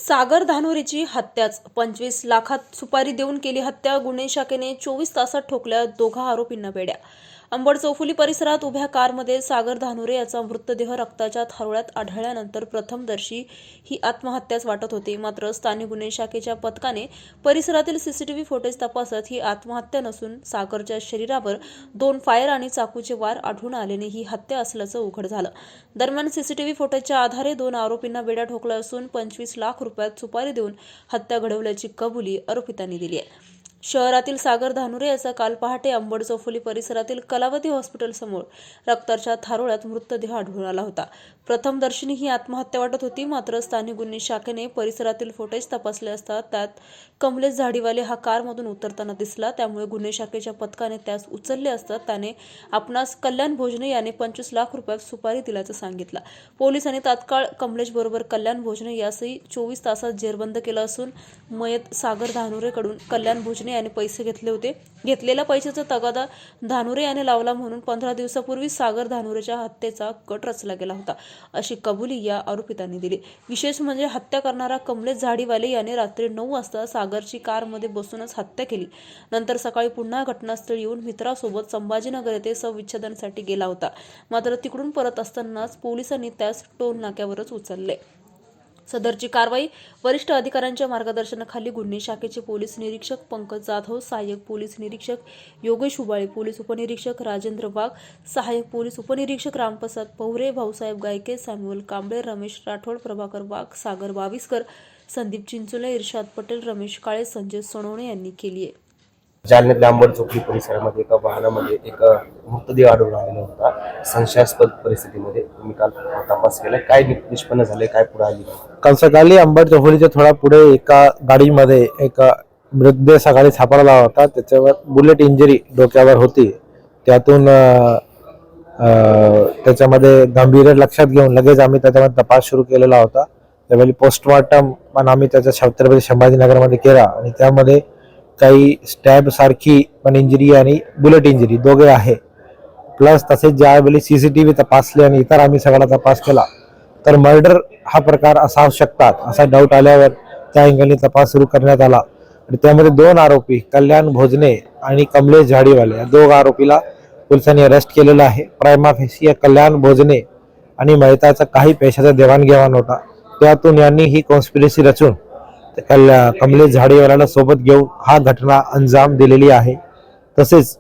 सागर धानोरेची हत्याच 25 लाखात सुपारी देऊन केली हत्या। गुन्हे शाखेने 24 तासात ठोकल्या दोघा आरोपींना बेड्या। अंबड चौफुली परिसरात उभ्या कारमध्ये सागर धानोरे याचा मृतदेह रक्ताच्या थारोळ्यात आढळल्यानंतर प्रथमदर्शी ही आत्महत्याच वाटत होती। मात्र स्थानिक गुन्हे शाखेच्या पथकाने परिसरातील सीसीटीव्ही फुटेज तपासत ही आत्महत्या नसून सागरच्या शरीरावर 2 फायर आणि चाकूचे वार आढळून आल्याने ही हत्या असल्याचं उघड झालं। दरम्यान सीसीटीव्ही फुटेजच्या आधारे 2 आरोपींना बेड्या ठोकल्या असून 25 लाख रुपयात सुपारी देऊन हत्या घडवल्याची कबुली आरोपितांनी दिली आहे। शहरातील सागर धानोरे याचा काल पहाटे अंबड चौफुली परिसरातील कलावती हॉस्पिटल समोर रक्ताच्या थारोळ्यात मृतदेह आढळून आला होता। प्रथमदर्शनी ही आत्महत्या वाटत होती। मात्र स्थानिक गुन्हे शाखेने परिसरातील फुटेज तपासले असता त्यात कमलेश झाडीवाले हा कारमधून उतरताना दिसला। त्यामुळे गुन्हे शाखेच्या पथकाने त्यास उचलले असता त्याने आपणास कल्याण भोजने याने 25 लाख रुपयात सुपारी दिल्याचं सांगितलं। पोलिसांनी तात्काळ कमलेश बरोबर कल्याण भोजने यासही 24 तासात जेरबंद केलं असून मयत सागर धानोरेकडून कल्याण भोजने याने पैसे घेतले होते। घेतलेल्या पैशाचा तगादा धानोरे याने लावला म्हणून 15 दिवसापूर्वी सागर धानोरेच्या हत्येचा कट रचला गेला होता, अशी कबुली या आरोपितांनी दिली। विशेष म्हणजे हत्या करणारा कमलेश झाडीवाले याने रात्री 9 वाजता सागरची कारमध्ये बसूनच हत्या केली। नंतर सकाळी पुन्हा घटनास्थळी येऊन मित्रासोबत संभाजीनगर येथे शवविच्छेदनासाठी गेला होता। मात्र तिकडून परत असतानाच पोलिसांनी त्यास टोल नाक्यावरच उचलले। सदरची कारवाई वरिष्ठ अधिकाऱ्यांच्या मार्गदर्शनाखाली गुन्हे शाखेचे पोलीस निरीक्षक पंकज जाधव, सहाय्यक पोलीस निरीक्षक योगेश उबाळे, पोलीस उपनिरीक्षक राजेंद्र वाघ, सहाय्यक पोलीस उपनिरीक्षक रामप्रसाद पवरे, भाऊसाहेब गायके, सॅम्युअल कांबळे, रमेश राठोड, प्रभाकर वाघ, सागर बाविस्कर, संदीप चिंचोले, इर्शाद पटेल, रमेश काळे, संजय सोनवणे यांनी केली आहे। जालन्यातल्या अंबड चौफुली परिसरामध्ये एका वाहनामध्ये एक मृतदेह आढळून आलेला होता। संशयास्पद परिस्थितीमध्ये तुम्ही काल तपास केला, काय निष्पन्न झाले, काय पुढे आली? काल सकाळी अंबड चौफुलीच्या थोडा पुढे एका गाडीमध्ये एक मृतदेह सकाळी सापडला होता। त्याच्यावर बुलेट इंजरी डोक्यावर होती। त्यातून त्याच्यामध्ये गांभीर्य लक्षात घेऊन लगेच आम्ही त्याच्यामध्ये तपास सुरू केलेला होता। त्यावेळी पोस्टमॉर्टम पण आम्ही त्याचा छत्रपती संभाजीनगरमध्ये केला आणि त्यामध्ये काही स्टॅब सारखी पण इंजरी आणि बुलेट इंजरी दोघे आहे। प्लस तसेच ज्यावेळी सीसीटीव्ही तपासले आणि इतर आम्ही सगळा तपास केला तर मर्डर हा प्रकार असू शकतात असा डाऊट आल्यावर त्या अँगलने तपास सुरू करण्यात आला आणि त्यामध्ये 2 आरोपी कल्याण भोजने आणि कमलेश झाडीवाले या 2 आरोपीला पोलिसांनी अरेस्ट केलेला आहे। प्रायमा फेसी कल्याण भोजने आणि मयताचा काही पैशाचा देवाणघेवाण होता, त्यातून यांनी ही कॉन्स्पिरसी रचून कमलेश झाडीवाल्याला सोबत घेऊन हा घटना अंजाम दिलेली आहे। तसेच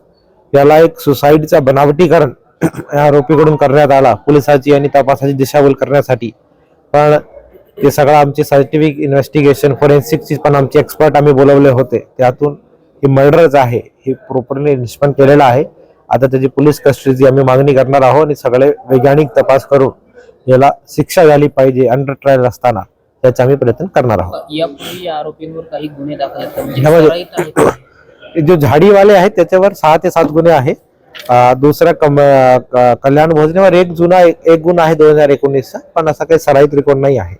याला एक सुसाईडचा बनावटीकरण या आरोपीकडून करण्यात आला पोलिसांची आणि तपासाची दिशाभूल करण्यासाठी। पण ते सगळं आमचे सायंटिफिक इन्व्हेस्टिगेशन फॉरेन्सिकची पण आमचे एक्सपर्ट आम्ही बोलवले होते, त्यातून ही मर्डरच आहे हे प्रॉपरली निष्पन्न केलेलं आहे। आता त्याची पोलीस कस्टडीची आम्ही मागणी करणार आहोत आणि सगळे वैज्ञानिक तपास करून याला शिक्षा झाली पाहिजे अंडर ट्रायल असताना त्याचा आम्ही प्रयत्न करणार आहोत। यापूर्वी आरोपींवर काही गुन्हे दाखल आहेत? जो झाडीवाले आहेत त्याच्यावर 6 ते 7 गुन्हे आहे। दुसरा कल्याण भोजनेवर एक गुन्हा आहे 2019चा, पण असा काही सराईत रेकॉर्ड नाही आहे।